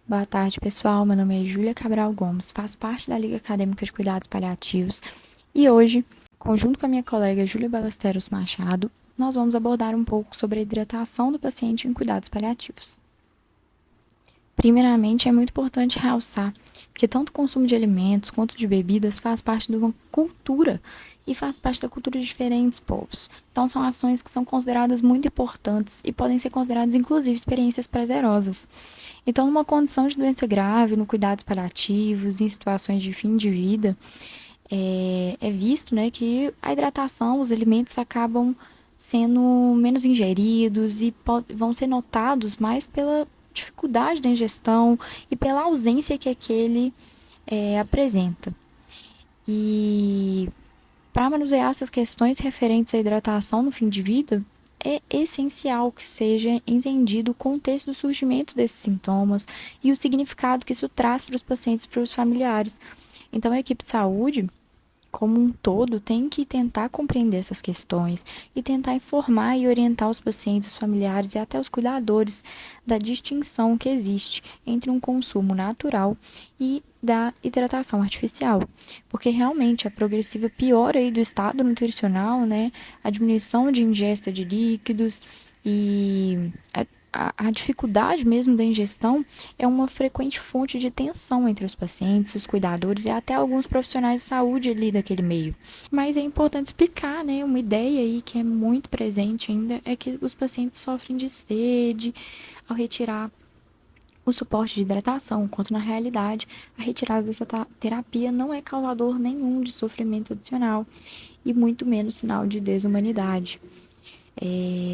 Boa tarde, pessoal. Meu nome é Júlia Cabral Gomes, faço parte da Liga Acadêmica de Cuidados Paliativos e hoje, conjunto com a minha colega Júlia Ballesteros Machado, nós vamos abordar um pouco sobre a hidratação do paciente em cuidados paliativos. Primeiramente, é muito importante realçar que tanto o consumo de alimentos quanto de bebidas faz parte de uma cultura e faz parte da cultura de diferentes povos. Então, são ações que são consideradas muito importantes e podem ser consideradas, inclusive, experiências prazerosas. Então, numa condição de doença grave, no cuidados paliativos, em situações de fim de vida, é visto, né, que a hidratação, os alimentos acabam sendo menos ingeridos e vão ser notados mais pela dificuldade da ingestão e pela ausência que aquele apresenta. E para manusear essas questões referentes à hidratação no fim de vida, é essencial que seja entendido o contexto do surgimento desses sintomas e o significado que isso traz para os pacientes e para os familiares. Então, a equipe de saúde, como um todo, tem que tentar compreender essas questões e tentar informar e orientar os pacientes, os familiares e até os cuidadores da distinção que existe entre um consumo natural e da hidratação artificial, porque realmente a progressiva piora aí do estado nutricional, né, a diminuição de ingesta de líquidos e a dificuldade mesmo da ingestão é uma frequente fonte de tensão entre os pacientes, os cuidadores e até alguns profissionais de saúde ali daquele meio. Mas é importante explicar, né? Uma ideia aí que é muito presente ainda é que os pacientes sofrem de sede ao retirar o suporte de hidratação, enquanto na realidade a retirada dessa terapia não é causador nenhum de sofrimento adicional e muito menos sinal de desumanidade.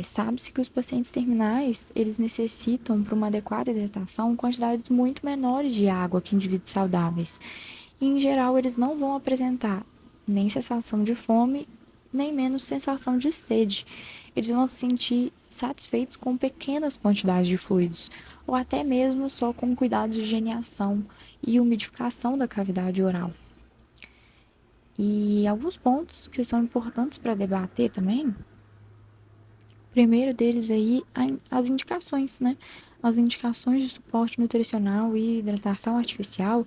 Sabe-se que os pacientes terminais, eles necessitam, para uma adequada hidratação, quantidades muito menores de água que indivíduos saudáveis. E, em geral, eles não vão apresentar nem sensação de fome, nem menos sensação de sede. Eles vão se sentir satisfeitos com pequenas quantidades de fluidos, ou até mesmo só com cuidados de higienização e umidificação da cavidade oral. E alguns pontos que são importantes para debater também. O primeiro deles aí, as indicações, né? As indicações de suporte nutricional e hidratação artificial,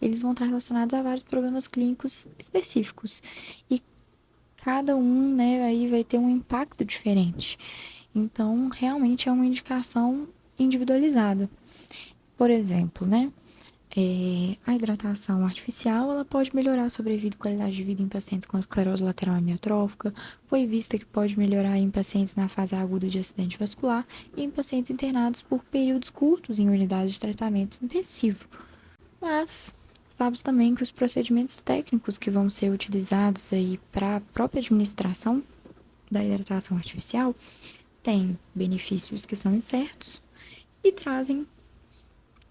eles vão estar relacionados a vários problemas clínicos específicos. E cada um, né, aí vai ter um impacto diferente. Então, realmente é uma indicação individualizada. Por exemplo, né, a hidratação artificial ela pode melhorar a sobrevida e qualidade de vida em pacientes com esclerose lateral amiotrófica, foi vista que pode melhorar em pacientes na fase aguda de acidente vascular e em pacientes internados por períodos curtos em unidades de tratamento intensivo. Mas sabe também que os procedimentos técnicos que vão ser utilizados aí para a própria administração da hidratação artificial têm benefícios que são incertos e trazem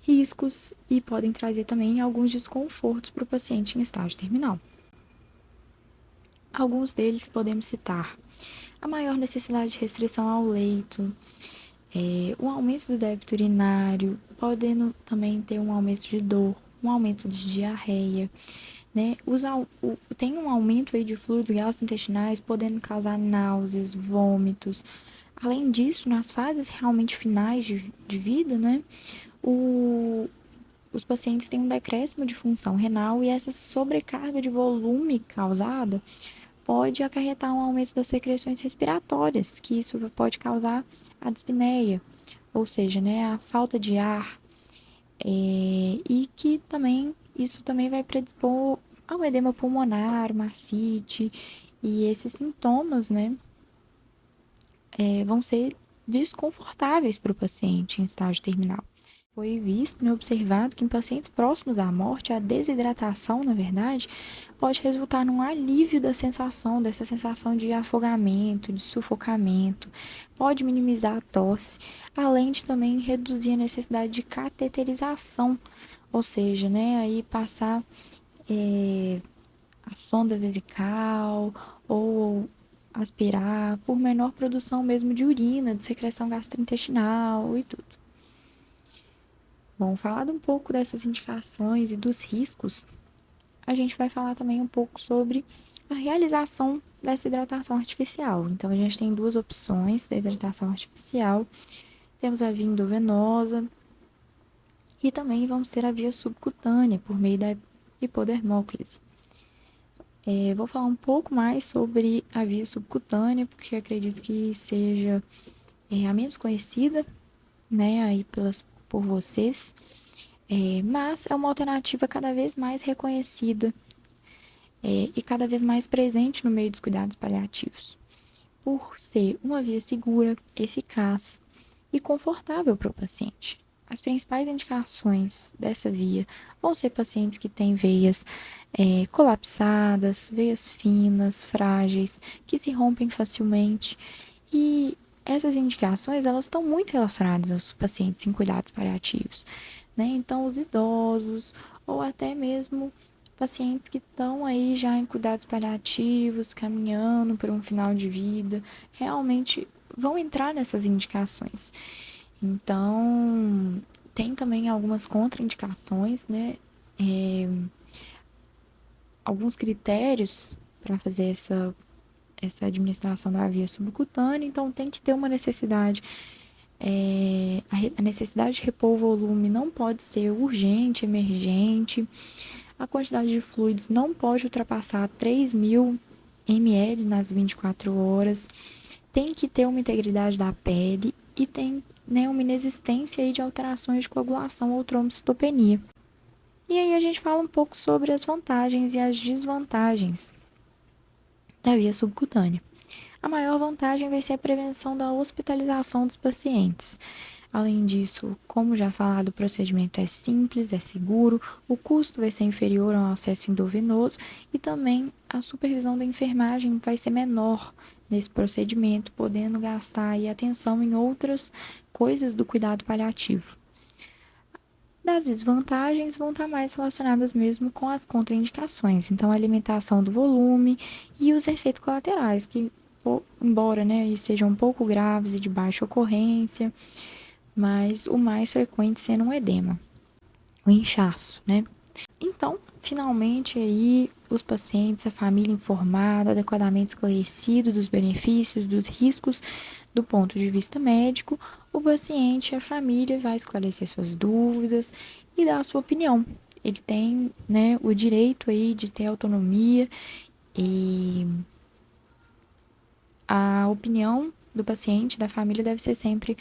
riscos e podem trazer também alguns desconfortos para o paciente em estágio terminal. Alguns deles podemos citar a maior necessidade de restrição ao leito, o aumento do débito urinário, podendo também ter um aumento de dor, um aumento de diarreia, né? Tem um aumento aí de fluidos gastrointestinais, podendo causar náuseas, vômitos. Além disso, nas fases realmente finais de vida, né? Os pacientes têm um decréscimo de função renal e essa sobrecarga de volume causada pode acarretar um aumento das secreções respiratórias, que isso pode causar a dispneia, ou seja, né, a falta de ar, e que também isso também vai predispor ao edema pulmonar, uma ascite, e esses sintomas, né, vão ser desconfortáveis para o paciente em estágio terminal. Foi visto e observado que em pacientes próximos à morte, a desidratação, na verdade, pode resultar num alívio dessa sensação de afogamento, de sufocamento, pode minimizar a tosse, além de também reduzir a necessidade de cateterização, ou seja, né, aí passar a sonda vesical ou aspirar por menor produção mesmo de urina, de secreção gastrointestinal e tudo. Bom, falado um pouco dessas indicações e dos riscos, a gente vai falar também um pouco sobre a realização dessa hidratação artificial. Então, a gente tem duas opções da hidratação artificial. Temos a via endovenosa, E também vamos ter a via subcutânea, por meio da hipodermóclise. Vou falar um pouco mais sobre a via subcutânea, porque acredito que seja a menos conhecida, né, aí por vocês, mas é uma alternativa cada vez mais reconhecida e cada vez mais presente no meio dos cuidados paliativos, por ser uma via segura, eficaz e confortável para o paciente. As principais indicações dessa via vão ser pacientes que têm veias colapsadas, veias finas, frágeis, que se rompem facilmente. E essas indicações elas estão muito relacionadas aos pacientes em cuidados paliativos, né? Então, os idosos ou até mesmo pacientes que estão aí já em cuidados paliativos, caminhando para um final de vida, realmente vão entrar nessas indicações. Então, tem também algumas contraindicações, né? Alguns critérios para fazer essa administração da via subcutânea, então tem que ter uma necessidade. A necessidade de repor o volume não pode ser urgente, emergente. A quantidade de fluidos não pode ultrapassar 3.000 ml nas 24 horas. Tem que ter uma integridade da pele e tem, né, uma inexistência aí de alterações de coagulação ou trombocitopenia. E aí a gente fala um pouco sobre as vantagens e as desvantagens da via subcutânea. A maior vantagem vai ser a prevenção da hospitalização dos pacientes. Além disso, como já falado, o procedimento é simples, é seguro, o custo vai ser inferior ao acesso endovenoso e também a supervisão da enfermagem vai ser menor nesse procedimento, podendo gastar aí atenção em outras coisas do cuidado paliativo. Das desvantagens vão estar mais relacionadas mesmo com as contraindicações, então a alimentação do volume e os efeitos colaterais, que embora, né, sejam um pouco graves e de baixa ocorrência, mas o mais frequente sendo um edema, o inchaço, né? Então, finalmente aí os pacientes, a família informada, adequadamente esclarecido dos benefícios, dos riscos do ponto de vista médico, o paciente e a família vai esclarecer suas dúvidas e dar a sua opinião. Ele tem, né, o direito aí de ter autonomia e a opinião do paciente, da família, deve ser sempre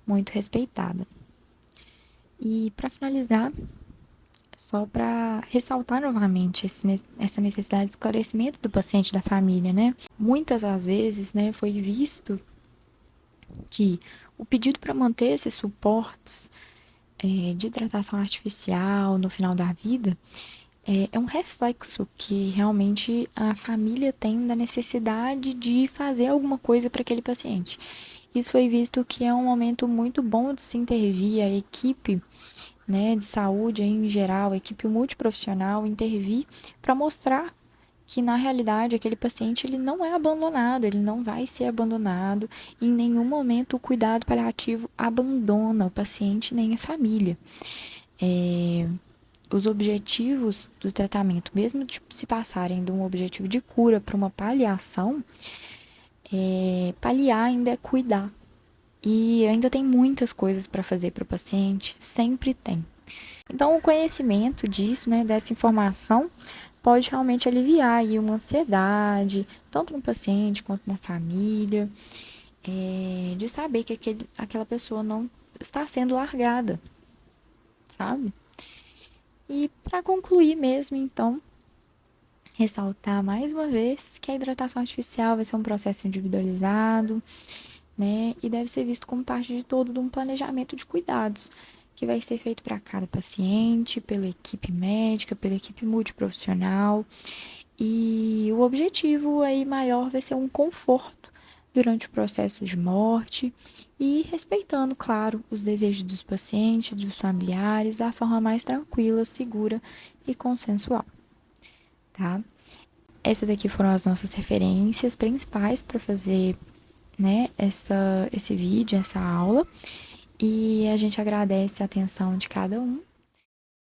muito respeitada. E para finalizar, só para ressaltar novamente essa necessidade de esclarecimento do paciente e da família, né? Muitas das vezes, né, foi visto que o pedido para manter esses suportes de hidratação artificial no final da vida é um reflexo que realmente a família tem da necessidade de fazer alguma coisa para aquele paciente. Isso foi visto que é um momento muito bom de se intervir a equipe, né, de saúde em geral, a equipe multiprofissional, intervir para mostrar que na realidade aquele paciente ele não é abandonado, ele não vai ser abandonado, e em nenhum momento o cuidado paliativo abandona o paciente nem a família. Os objetivos do tratamento, mesmo de se passarem de um objetivo de cura para uma paliação, paliar ainda é cuidar. E ainda tem muitas coisas para fazer para o paciente, sempre tem. Então, o conhecimento disso, né, dessa informação, pode realmente aliviar aí uma ansiedade, tanto no paciente quanto na família, de saber que aquela pessoa não está sendo largada, sabe? E para concluir mesmo, então, ressaltar mais uma vez que a hidratação artificial vai ser um processo individualizado, né? E deve ser visto como parte de todo de um planejamento de cuidados que vai ser feito para cada paciente, pela equipe médica, pela equipe multiprofissional. E o objetivo aí maior vai ser um conforto durante o processo de morte e respeitando, claro, os desejos dos pacientes, dos familiares, da forma mais tranquila, segura e consensual, tá? Essas daqui foram as nossas referências principais para fazer, né, esse vídeo, essa aula. E a gente agradece a atenção de cada um